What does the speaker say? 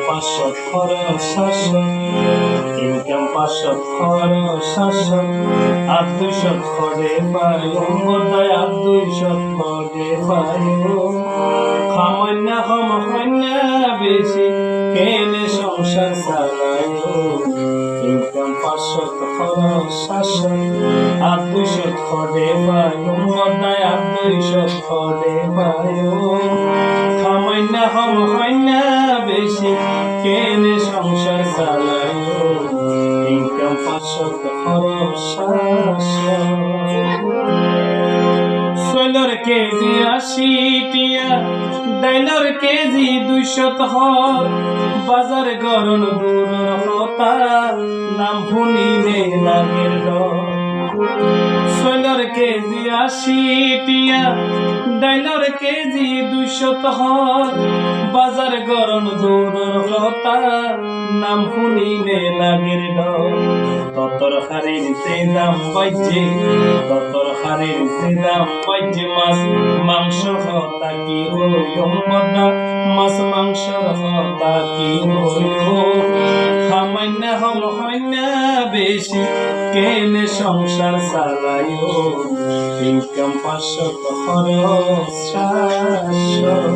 পাঁচশত খরচ শাসন, ইনকাম 500 খরচ শাসন, আর 200 খরে পাই বোধহয়, আর 200 খরে পাই খামান্না খামান্না বেশি কেনে সংসার চালাই। ইনকাম 500 খরচ শাসন, আর 200 খরে পাই বোধহয়, আর 200 খরে পাই খামান্না খামান্না বেশি কেনে সংসার চালাই। ইনকাম 500 খরচ শাসন, সোলর কেজি 80 টিয়া, ডাইলর কেজি 200 হর, বাজার গরম দূরের কথা, নাম শুনিলে লাগের ডর। সোলর কেজি 80 টিয়া, ডাইলর কেজি 200 হর, বাজার গরম দূরের কথা, নাম শুনিলে লাগের ডর। ততর হারের যে দাম বাজে, ততর হারের যে দাম বাজে, মাছ মাংস হতা কি হইম, মাছ মাংসর হতা কি হইব, খামান্না হমান্না বেশি কেনে সংসার চালাইও। ইনকাম 500 খরচ শাসন।